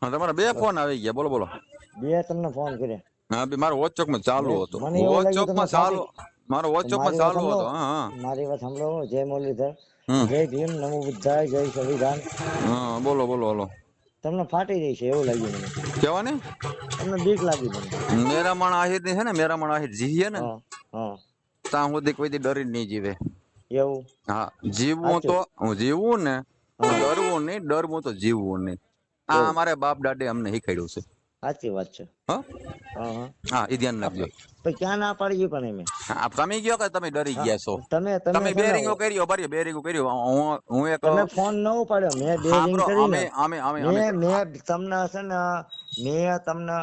હા તમારા બે ફોન આવી ગયા, બોલો બોલો. બે તમને ફોન કર્યા. હા બે મારો વોચોક માં ચાલુ હતો, મને એવું લાગ્યું વોચોક તમે માં ચાલુ, મારો વોચોક માં ચાલુ હતો. હા હા મારી વાત સાંભળો. જય મુરલીધર, હમ જય ભીમ, નમો બુદ્ધાય, જય સંવિધાન. હા બોલો બોલો બોલો. તમને ફાટી રહી છે એવું લાગ્યું મને. કેવા ને તમને બીક લાગી મને. મેરા મણ આહિર ની છે ને, મેરા મણ આહિર જીવીએ ને હા હા ત્યાં સુધી કોઈ દી ડરી નહીં જીવે. એવું. હા જીવવું સાચું. તો હું જીવવું ને, હા ડરવું નહીં, ડરવું તો જીવવું નહીં. આ એવું અમારે બાપ દાદે અમને શીખવાડ્યું છે. સાચી વાત છે. હા હા હા હા એ ધ્યાન રાખજો. તો ક્યાં ના પાડી ગઈ પણ એમે. હા તમે ગયો કે તમે ડરી હા ગયા છો? તમે તમે છે ને બેરિંગો કર્યો, ભરી બેરિંગો કર્યો. હું એક તમે ફોન ન ઉપાડ્યો. મેં બે રિંગ સાંભળો, કરી અમે ને. અમે અમે અમે મેં તમને છે ને, મેં તમને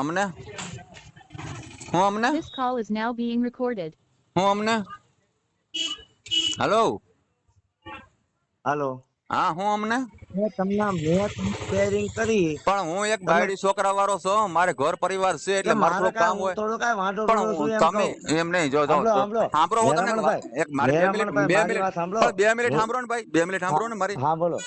અમને હું અમને This call is now being recorded. હું અમને હલો હાલો. હા હું અમને મેં તમને બે રિંગ કરી. પણ હું એક તમે બાયડી છોકરા વાળો છું, મારે ઘર પરિવાર છે એટલે એટલે મારે મારે થોડું કામ કાંઈ હું હોય. થોડું કાંઈ વાંઢો પણ ઘણો છું એમ તમે કહું. એમ નહીં, જો સાંભળો સાંભળો સાંભળો, હું તમને મેરામણભાઈ, એક મારી 2 મિનિટ મેરામણભાઈ, 2 મારી મિનિટ વાત સાંભળો. પણ 2 મિનિટ હું સાંભળો ને ભાઈ, 2 મિનિટ હા સાંભળો ને મારી. હા બોલો.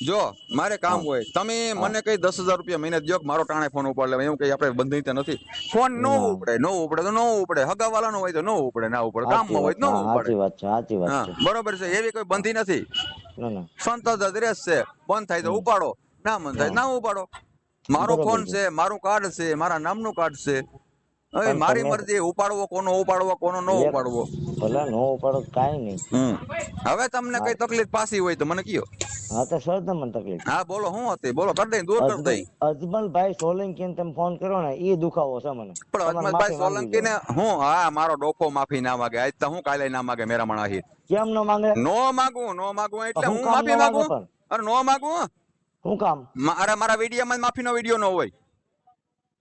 જો મારે કામ હા હોય, તમે હા મને કઈ 10,000 રૂપિયા મહિને દ્યો કે મારો ટાણે ફોન ઉપાડ લેવા, એવું કઈ આપણે બંધિત નથી. ફોન નો ના ઉપડે, નો ઉપડે તો નો ઉપડે, હગાવાલા નો હોય તો નો ઉપડે, ના ઉપડે, સાચી કામમાં હોય વાત તો છે. નો હા ઉપડે. સાચી વાત છે. સાચી વાત હા છે. બરોબર છે, એવી કોઈ બંધી નથી. ના ના. સંતોષ દ્રેસ છે, બંધ થાય તો હમ ઉપાડો, ના મન થાય હા ના ઉપાડો. મારો બરોબર ફોન છે, મારું કાર્ડ છે, મારા નામનું કાર્ડ છે. હવે પણ મારી તમે મરજી, ઉપાડવો કોનો, ઉપાડવો કોનો, ન એક ઉપાડવો. ભલે નો ઉપાડો કાંઈ નહીં. હવે તમને કઈ મારે તકલીફ પાસી હોય તો મને કયો. હા તો સર તમને તકલીફ. હા બોલો શું હતી, બોલો કરી દઈ, દૂર કરી દઈ. અજમલભાઈ સોલંકી ને તમે ફોન કર્યો ને એ દુખાવો છે મને. પણ તમારે અજમલભાઈ માફી માંગવી સોલંકી જોઈએ. ને હું, હા મારો ડોકો માફી ના માગે, આજ તો હું કાલે ના માગે મેરા મણા આહિર. કેમ ન માંગે? નો માગું, નો માગું એટલે હું હું કામ ન માફી માંગે માગું. પણ? અરે નો માગું, હું કામ? મારા વિડીયોમાં માફીનો વિડીયો ન હોય.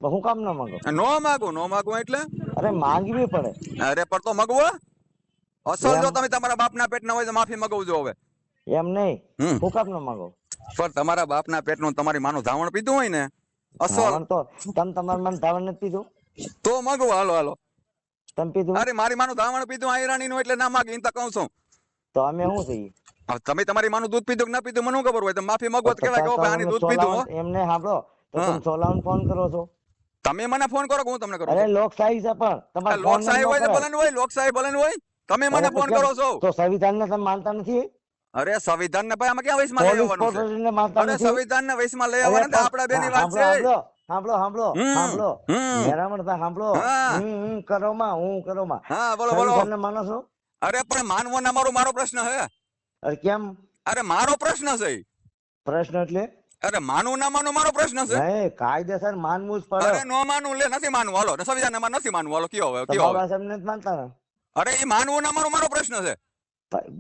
હું કામ ન માંગો? નો માગું, નો માગું એટલે અરે માંગવી પડે. અરે પણ તો મગવો અસલ, એમ જો તમે તમારા બાપના પેટના હોય તો માફી મગવજો હવે. એમ નહીં. હમ હું કામ ન માંગો? પણ તમારા બાપના પેટનું તમારી માનું ધાવણ પીધું હોય ને અસલ, ધાવણ તો તમે તમારા મન ધાવણ નથી પીધું? તો મગવો. હાલો હાલો. તમે પીધું? અરે મારી માનું ધાવણ પીધું આયરાણી નું એટલે ના માગી, તો કહું છું. તો અમે શું થઈએ? હવે તમે તમારી માનું દૂધ પીધું કે ના પીધું મને શું ખબર હોય, તો માફી મગવો તો કહેવાય કે ઓ ભાઈ આની તમે દૂધ પીધું હો. સોલાવન એમને સાંભળો તો હા તમે સોલાવન ફોન કરો છો? તમે મને ફોન કરો કે હું તમને કરું અરે છું? લોકશાહી છે પણ તમારે ફોન જ લોકશાહી ન હોય તો કરાય. ભલે ને હોય, લોકશાહી ભલે ને હોય, તમે અરે મને તો ફોન કેમ? કરો છો. તો સંવિધાન ને તમે માનતા નથી? અરે સંવિધાન ને ભાઈ આમાં ક્યાં વયસમાં લઈ પોલીસ આવવાનું છે? પ્રોટેક્શન ને માનતા અરે નથી? સંવિધાન ને વયસમાં લઈ અરે આવવાના, પણ આપડા બેની વાત સાંભળો છે. સાંભળો સાંભળો સાંભળો હમ સાંભળો. હમ મેરામણભાઈ સાંભળો. હા હું કરો માં, હું કરો માં. હા બોલો બોલો. સંવિધાન ને માનો છો? અરે પણ માનવો ના મારો પ્રશ્ન હે. અરે કેમ? અરે મારો પ્રશ્ન છે. પ્રશ્ન એટલે અરે માનવું ના માનવું મારો પ્રશ્ન છે. નહીં, કાયદેસર માનવું જ પડે. અરે નો માનવું લે, નથી માનવું, હાલો સંવિધાન માં નથી માનવું, હાલો કયો હવે, તો કયો હવે. બાબા સાહેબ ને જ માનતા ને? અરે એ માનવું ના મારો પ્રશ્ન છે.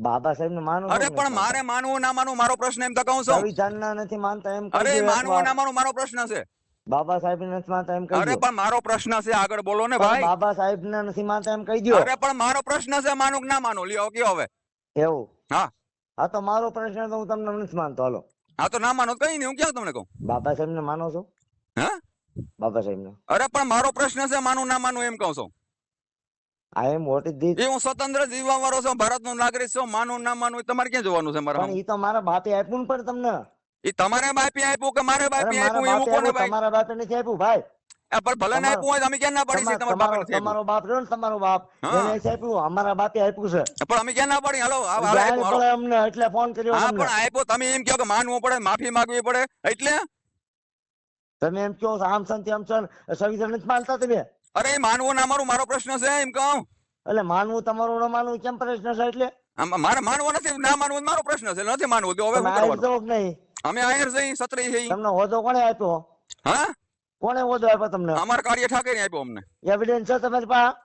બાબા સાહેબ ને માનો છો અરે કે નથી પણ માનતા? મારે માનવું ના માનવું મારો પ્રશ્ન એમ તો કહું છું. સંવિધાન ના નથી માનતા એમ કહી અરે દો માનવું એકવાર. ના મારો પ્રશ્ન છે. બાબા સાહેબ ને નથી માનતા એમ કહી અરે દો. પણ મારો પ્રશ્ન છે, આગળ બોલો ને પણ ભાઈ. બાબા સાહેબ ને નથી માનતા એમ કહી દો. અરે પણ મારો પ્રશ્ન છે, માનું કે ના માનું, લ્યો કયો હવે. એવું? હા હા તો મારો પ્રશ્ન તો હું તમને નથી માનતો. હાલો. હા તો ના માનો તો કઈ નહીં, હું ક્યાં તમને કહું. બાબા સાહેબ ને માનો છો? હા બાબા સાહેબ ને? અરે પણ મારો પ્રશ્ન છે, માનું ના માનું એમ કહું છું. આઈ એમ વોટ ઇઝ ધીસ? એ હું સ્વતંત્ર જીવવા વાળો છું, ભારત નો નાગરિક છું, માનું ના માનું તમારે ક્યાં જોવાનું છે મારે? પણ એ તો મારા બાપે આપ્યું ને પણ તમને. એ તમારે બાપી આપ્યું કે મારે અરે બાપી મારા આપ્યું, એવું બાપે કોને આપ્યું, ભાઈ? તમારા બાપે નથી આપ્યું ભાઈ. પણ ભલે ને આપ્યું હોય તો અમે ક્યાં ના પાડી છીએ, તમારા બાપે નથી આપ્યું. તમારો બાપ રહ્યો ને, તમારો બાપ હા એને આપ્યું, અમારા બાપે આપ્યું છે. પણ અમે ક્યાં ના પાડી, હાલો હાલો જાણ આપ્યું, હાલો. પડે અમને એટલે ફોન કર્યો હા તમને. પણ આપ્યો, તમે એમ કહો કે માનવું પડે, માફી માંગવી પડે એટલે. તમે એમ કહો છો આમ છે તેમ છે, સંવિધાન નથી માનતા તમે? અરે એ માનવું ના મારો પ્રશ્ન છે એમ કહું. એટલે માનવું તમારું ન માનવું કેમ પ્રશ્ન છે? એટલે મારે માનવું નથી, ના માનવું મારો પ્રશ્ન છે, નથી માનવું તો હવે તમે શું આયર કરવાનું? છો કે નહીં? અમે આયર જઈ સત્રી જઈ. તમને હોદ્દો કોણે આપ્યો? હા કોણે હોદ્દો આપ્યો તમને? અમારા કાર્ય ઠાકરે આપ્યો અમને. એવિડન્સ છે તમારી પાસે?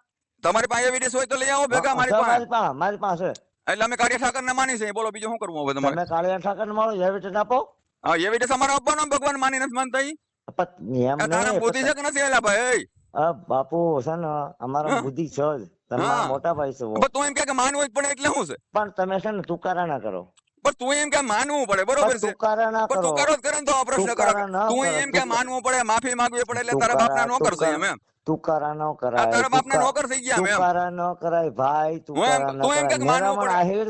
તમારી પાસે એવિડન્સ હોય તો લઈ આવો ભેગા મારી છે પાસે. મારી પાસે. એટલે અમે કાર્ય ઠાકર ને માની છે, બોલો બીજું શું કરવું હવે તમારે? તમે કાળિયા ઠાકર મારો એવિડન્સ આપો. હા એવિડન્સ અમારે આપવાનો, ભગવાન માની નથી માનતા. એમ તારા નહીં. બુદ્ધિ છે કે નથી એલા ભાઈ? બાપુ છે ને અમારા બુદ્ધિ છે જ. તમે મારા હા મોટા ભાઈ છો. પણ તું એમ કે માનવું જ પડે એટલે શું છે? પણ તમે છે ને તુકારા ના કરો. પણ તું એમ કે માનવું પડે, બરોબર છે, તુકારા ના પણ કરો. તું કરો જ કરે ને તો આ પ્રશ્ન કરો. તુકારા ના તું કરો. એમ કે માનવું પડે, માફી માંગવી પડે એટલે તારા બાપના નોકર છે એમ. તુકારા ન આ કરાય. તારા બાપના નોકર થઈ ગયા એમ. તુકારા ન કરાય ભાઈ. તુકારા ન તું એમ કરાય. કે માનવું મેરામણ પડે. આહિર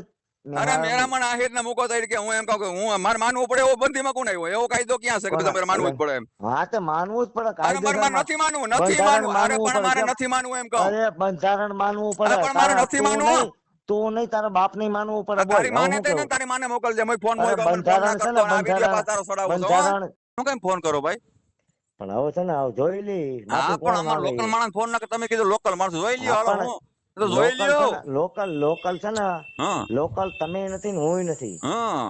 અરે મેરામણ આહિર ને મૂકો તો કે હું એમ કહું કે હું મારે માનવું પડે એવો બંધીમાં કોણ આવ્યો એવો કાયદો ક્યાં છે કે તમારે માનવું જ પડે એમ હા તો માનવું જ પડે અરે મારે નથી માનવું નથી માનવું અરે પણ મારે નથી માનવું એમ કહું અરે બંધારણ માનવું પડે અરે પણ મારે નથી માનવું તું નહીં તારા બાપ નહીં માનવું પડે બોલ તારી માને તે ને તારી માને મોકલજે મેં ફોન અરે મોકલ્યો ફોન ના બંધારણ છે કરતો ને આ વિડિયો પાસ તારો બંધારણ સડાવો છો બંધારણ હું કેમ ફોન કરો ભાઈ પણ હવે છે ને હવે જોઈ લી હા માફી પણ કોણ અમાર માંગે લોકલ માણસ ફોન ના કે તમે કીધું લોકલ માણસ જોઈ લ્યો હાલો હું તો જોઈ લ્યો લોકલ છે ને હા લોકલ તમે નથી ને હું નથી હા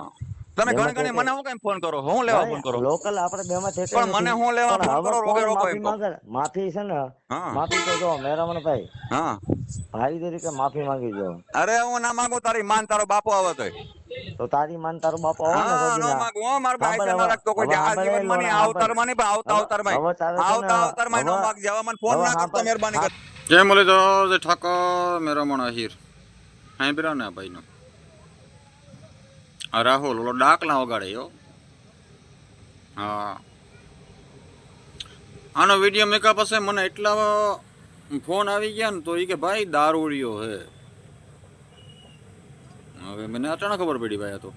તમે ઘણી ઘણી મને હું કેમ ફોન કરો હું લેવા ફોન કરો લોકલ આપણે બેમાં થેટે પણ મને હું લેવા ફોન કરો વગર રોકો એમ કહો. માફી છે ને હા માફી તો જો મેરામણ ભાઈ હા ભાઈ તરીકે માફી માંગી જો અરે હું ના માંગુ તારી માન તારો બાપો આવે તોય તો તારી માન તારો બાપ આવે ને હા નો સદીના. માંગુ હો મારા ભાઈ હવે છે ના રાખતો કોઈ હવે આ જીવન માં નહીં આવતાર માં નહીં પણ આવતા આવતાર માં હવે તારે છે ને આવતા આવતાર માં નો હવે- માગ જવા મને ફોન હવે ના કરતો સાંભળ. મહેરબાની કર જય મુરલીધર જય ઠાકોર મેરામણ આહિર હા બિરા ને ભાઈનો આ રાહુલ ઓલો ડાકલા વગાડે યો હા આનો વિડીયો મેકા પાસે મને એટલા ફોન આવી ગયા ને તો એ કે ભાઈ દારૂડિયો હે હવે મને અચાનક ખબર પડી ભાઈ આ તો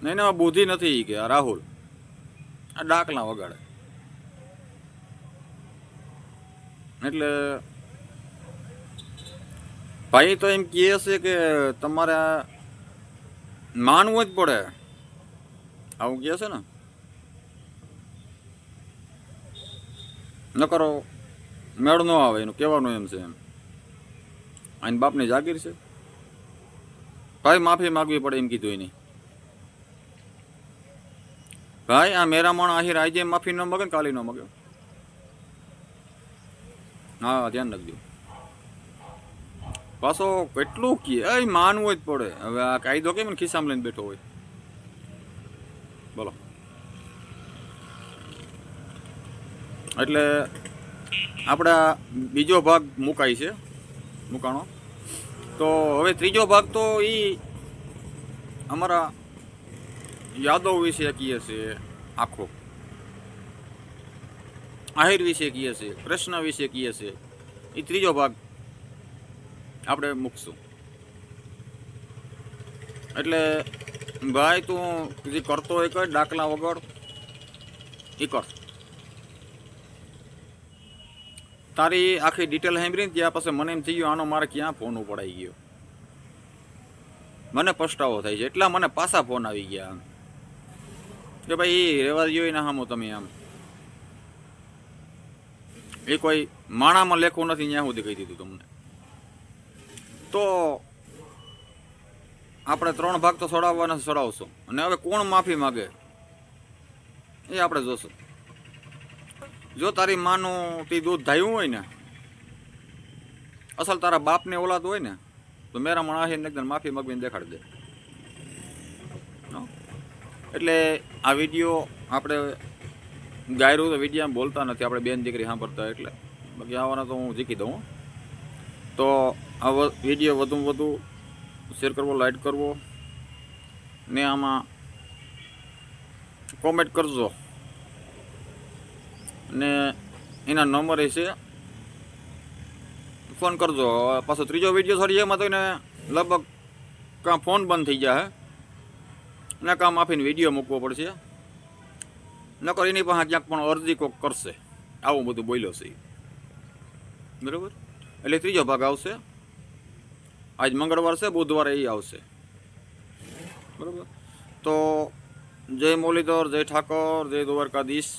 નહીં ને બુદ્ધિ નથી ઈ કે આ રાહુલ આ ડાકલા વગાડે એટલે ભાઈ તો એમ કહે છે કે તમારે માનવું જ પડે આવું કહે છે ને ન કરો મેળ ન આવે એનું કહેવાનું એમ છે એમ આની બાપની જાગીર છે ભાઈ માફી માગવી પડે એમ કીધું એની ભાઈ આ મેરામણ આહિર આજે માફી ન માગે ને કાલી ન માગે હા ધ્યાન રાખજો પાછો કેટલું કે માનવું જ પડે હવે આ કાયદો કેમ ને ખિસ્સામાં લઈને બેઠો હોય બોલો એટલે આપણા બીજો ભાગ મુકાય છે મુકાણો તો હવે ત્રીજો ભાગ તો એ અમારા યાદવ વિશે કહીએ છીએ આખો આહિર વિશે કહીએ છીએ કૃષ્ણ વિશે કહીએ છીએ એ ત્રીજો ભાગ આપણે મૂકશું એટલે ભાઈ તું જે કરતો હોય કર ડાકલા વગર એ કર તારી આખી ડિટેલ સાંભળીને ત્યાં પછી મને એમ થઈ ગયું આનો મારે ક્યાં ફોન ઉપડાઈ ગયો મને પસ્તાવો થાય છે એટલા મને પાછા ફોન આવી ગયા આમ કે ભાઈ એ રેવા જોઈએ ના હામો તમે આમ એ કોઈ માણામાં લેખું નથી ત્યાં સુધી કહી દીધું તમને તો આપણે 3 ભાગ તો છોડાવવાના છોડાવશો અને હવે કોણ માફી માગે એ આપણે જોશું જો તારી માનું તે દૂધ ધાયું હોય ને અસલ તારા બાપને ઓલાદ હોય ને તો મેરામણ આહિરને એકદમ માફી માગવીને દેખાડી દે એટલે આ વિડીયો આપણે ગાયરું તો વિડીયામાં બોલતા નથી આપણે બેન દીકરી સાંભળતા એટલે બાકી આવવાના તો હું જીકી દઉં તો આ વિડીયો વધુમાં વધુ શેર કરવો લાઈક કરવો ને આમાં કોમેન્ટ કરજો ને એના નંબર છે ફોન કરજો પાછો ત્રીજો વિડીયો છોડીએ એમાં તો એને લગભગ કાં ફોન બંધ થઈ જાય ને કાં માફીને વિડીયો મૂકવો પડશે નકર એની પાસે ક્યાંક પણ અરજી કોક કરશે આવું બધું બોલ્યો છે બરાબર એટલે ત્રીજો ભાગ આવશે આજ મંગળવાર છે બુધવારે એ આવશે બરાબર તો જય મુરલીધર જય ઠાકોર જય દ્વારકાધીશ